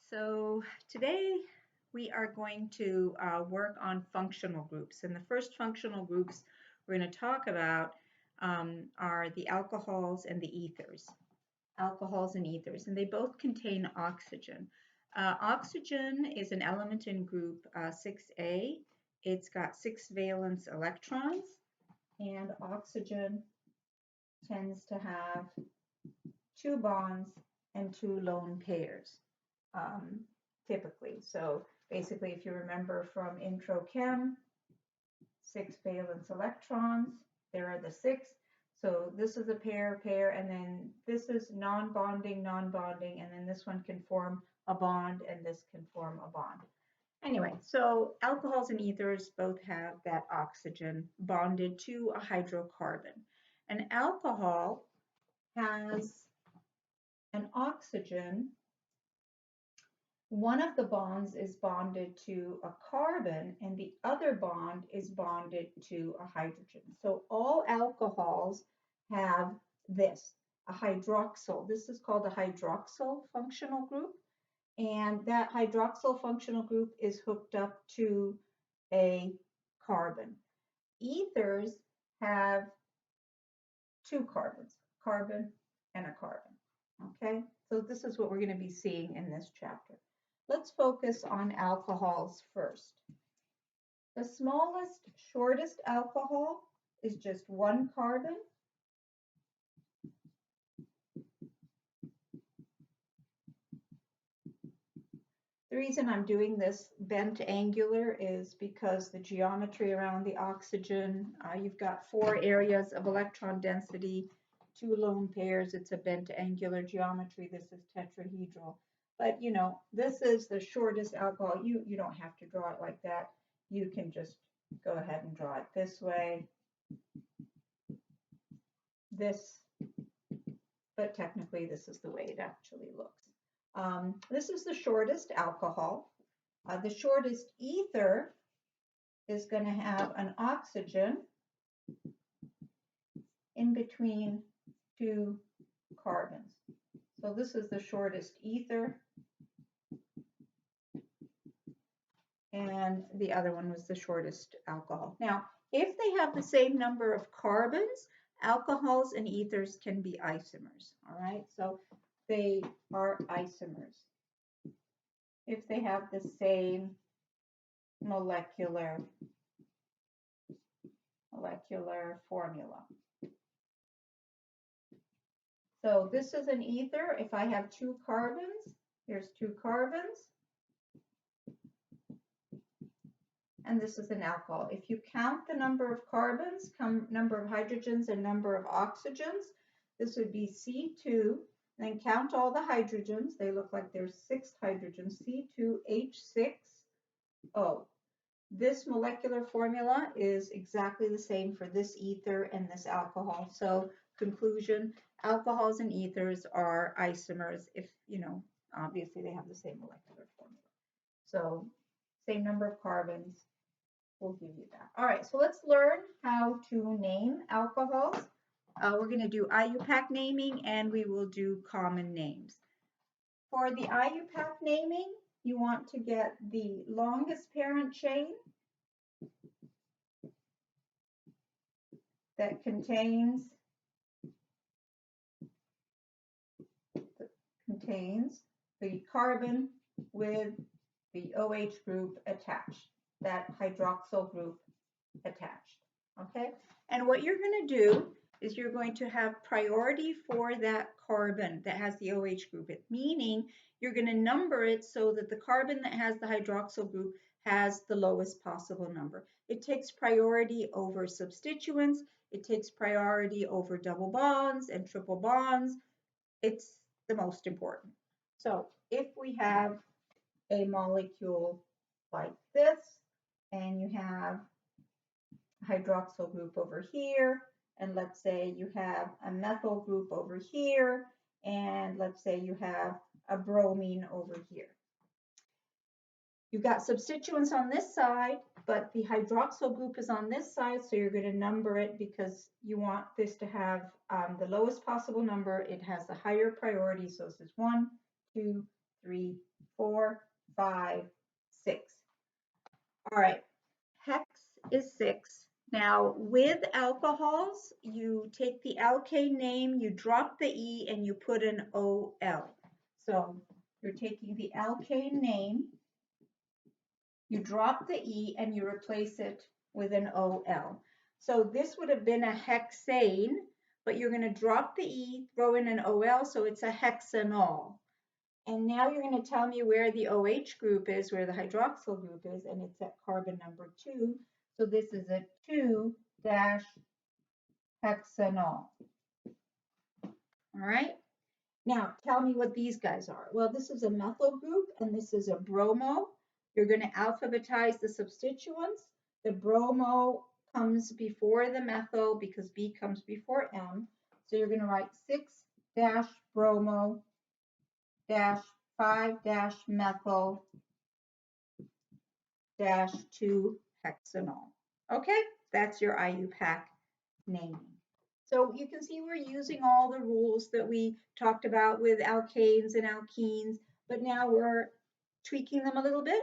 So today we are going to work on functional groups. And the first functional groups we're going to talk about are the alcohols and the ethers. Alcohols and ethers, and they both contain oxygen. Oxygen is an element in group 6A. It's got 6 valence electrons, and oxygen tends to have 2 bonds and 2 lone pairs. Typically. So basically, if you remember from intro chem, 6 valence electrons, there are the 6. So this is a pair, and then this is non-bonding, and then this one can form a bond, and this can form a bond. Anyway, so alcohols and ethers both have that oxygen bonded to a hydrocarbon. An alcohol has an oxygen. One of the bonds is bonded to a carbon and the other bond is bonded to a hydrogen. So all alcohols have this, a hydroxyl. This is called a hydroxyl functional group. And that hydroxyl functional group is hooked up to a carbon. Ethers have 2 carbons, carbon and a carbon. Okay, so this is what we're going to be seeing in this chapter. Let's focus on alcohols first. The smallest, shortest alcohol is just 1 carbon. The reason I'm doing this bent angular is because the geometry around the oxygen, you've got 4 areas of electron density, 2 lone pairs. It's a bent angular geometry. This is tetrahedral. But, you know, this is the shortest alcohol. You don't have to draw it like that. You can just go ahead and draw it this way, this, but technically this is the way it actually looks. This is the shortest alcohol. The shortest ether is going to have an oxygen in between 2 carbons. So this is the shortest ether. And the other one was the shortest alcohol. Now, if they have the same number of carbons, alcohols and ethers can be isomers, all right? So they are isomers if they have the same molecular formula. So this is an ether. If I have 2 carbons, here's 2 carbons. And this is an alcohol. If you count the number of carbons, number of hydrogens, and number of oxygens, this would be C2. Then count all the hydrogens. They look like there's 6 hydrogens, C2H6O. This molecular formula is exactly the same for this ether and this alcohol. So conclusion, alcohols and ethers are isomers if, you know, obviously they have the same molecular formula. So same number of carbons will give you that. All right, so let's learn how to name alcohols. We're going to do IUPAC naming and we will do common names. For the IUPAC naming, you want to get the longest parent chain that contains the carbon with the OH group attached, that hydroxyl group attached, okay? And what you're going to do is you're going to have priority for that carbon that has the OH group, meaning you're going to number it so that the carbon that has the hydroxyl group has the lowest possible number. It takes priority over substituents. It takes priority over double bonds and triple bonds. It's the most important. So if we have a molecule like this, and you have a hydroxyl group over here, and let's say you have a methyl group over here, and let's say you have a bromine over here. You've got substituents on this side, but the hydroxyl group is on this side, so you're going to number it because you want this to have the lowest possible number. It has the higher priority, so this is 1, 2, 3, 4, 5, 6. All right, hex is 6. Now, with alcohols, you take the alkane name, you drop the E, and you put an OL. So you're taking the alkane name, you drop the E, and you replace it with an OL. So this would have been a hexane, but you're going to drop the E, throw in an OL, so it's a hexanol. And now you're going to tell me where the OH group is, where the hydroxyl group is, and it's at carbon number 2. So this is a 2-hexanol. All right. Now tell me what these guys are. Well, this is a methyl group, and this is a bromo. You're going to alphabetize the substituents. The bromo comes before the methyl because B comes before M. So you're going to write 6-bromo 5-methyl 2-hexanol. Okay, that's your IUPAC naming. So you can see we're using all the rules that we talked about with alkanes and alkenes, but now we're tweaking them a little bit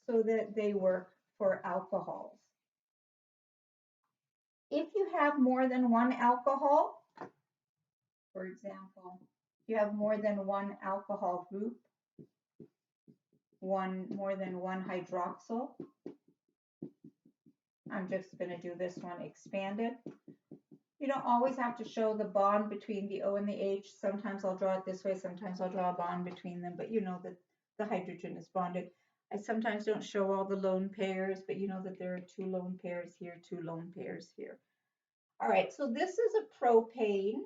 so that they work for alcohols. If you have more than one alcohol, for example, you have more than one alcohol group, more than one hydroxyl, I'm just going to do this one expanded. You don't always have to show the bond between the O and the H. Sometimes I'll draw it this way, sometimes I'll draw a bond between them, but you know that the hydrogen is bonded. I sometimes don't show all the lone pairs, but you know that there are 2 lone pairs here, 2 lone pairs here. All right, so this is a propane.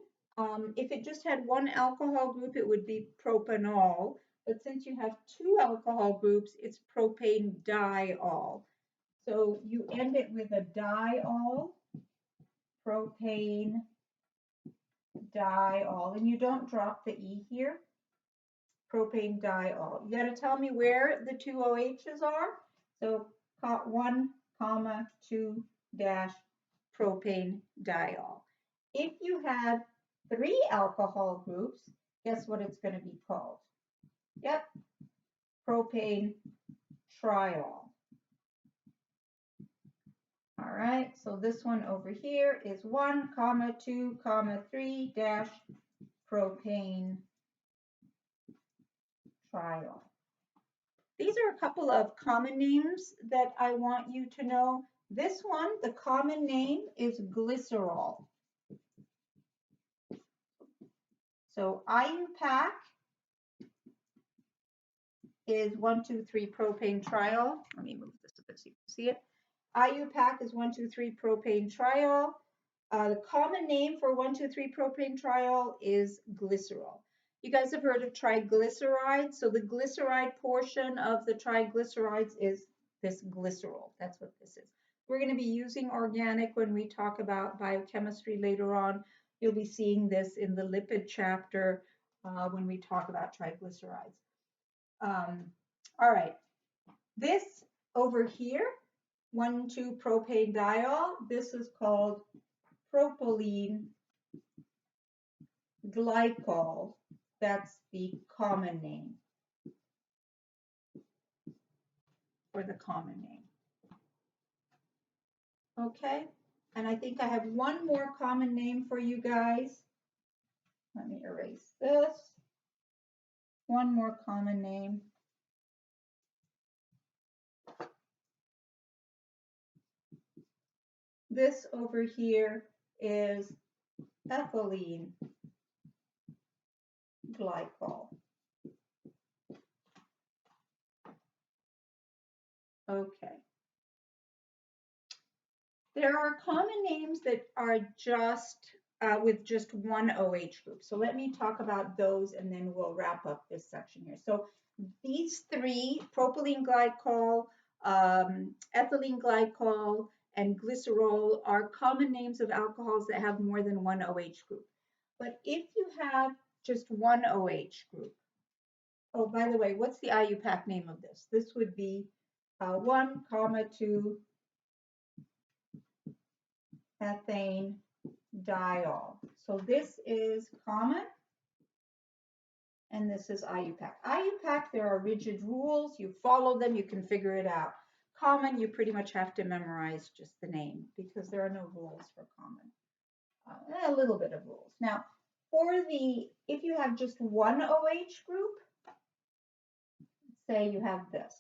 If it just had one alcohol group, it would be propanol. But since you have 2 alcohol groups, it's propane diol. So you end it with a diol, propane diol, and you don't drop the E here. Propane diol. You got to tell me where the 2 OHs are. So 1, 2 dash propane diol. If you have 3 alcohol groups, guess what it's going to be called? Yep, propane triol. All right, so this one over here is 1, 2, 3 dash propane triol. These are a couple of common names that I want you to know. This one, the common name is glycerol. So IUPAC is 1, 2, 3 propane triol. Let me move this a bit so you can see it. IUPAC is 1, 2, 3 propane triol. The common name for 1, 2, 3 propane triol is glycerol. You guys have heard of triglycerides. So the glyceride portion of the triglycerides is this glycerol. That's what this is. We're going to be using organic when we talk about biochemistry later on. You'll be seeing this in the lipid chapter when we talk about triglycerides. All right, this over here, 1, 2 propane diol, this is called propylene glycol. That's the common name, or the common name. Okay, and I think I have one more common name for you guys. Let me erase this. One more common name. This over here is ethylene glycol. Okay. There are common names that are just with just one OH group. So let me talk about those and then we'll wrap up this section here. So these 3, propylene glycol, ethylene glycol, and glycerol are common names of alcohols that have more than one OH group. But if you have just one OH group, oh, by the way, what's the IUPAC name of this? This would be 1, 2 ethane diol. So this is common. and this is IUPAC. IUPAC, there are rigid rules. You follow them, you can figure it out. Common, you pretty much have to memorize just the name because there are no rules for common. A little bit of rules. Now, if you have just one OH group, say you have this.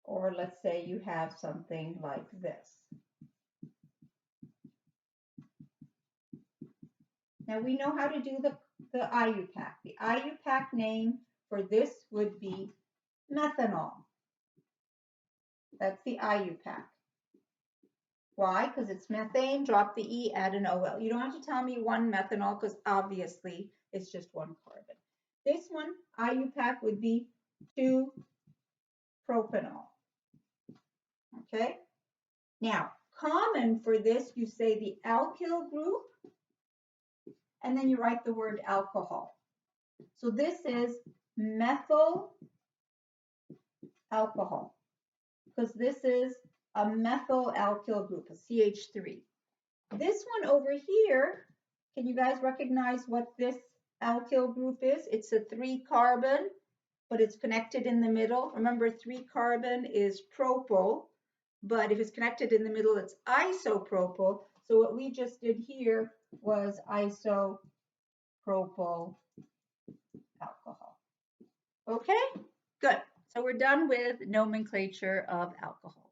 Or let's say you have something like this. Now we know how to do the IUPAC. The IUPAC name for this would be methanol. That's the IUPAC. Why? Because it's methane, drop the E, add an OL. You don't have to tell me one methanol because obviously it's just one carbon. This one, IUPAC, would be 2-propanol. Okay? Now, common for this, you say the alkyl group, and then you write the word alcohol. So this is methyl alcohol, because this is a methyl alkyl group, a CH3. This one over here, can you guys recognize what this alkyl group is? It's a 3-carbon, but it's connected in the middle. Remember, 3-carbon is propyl, but if it's connected in the middle, it's isopropyl. So what we just did here was isopropyl alcohol. Okay, good. So we're done with nomenclature of alcohol.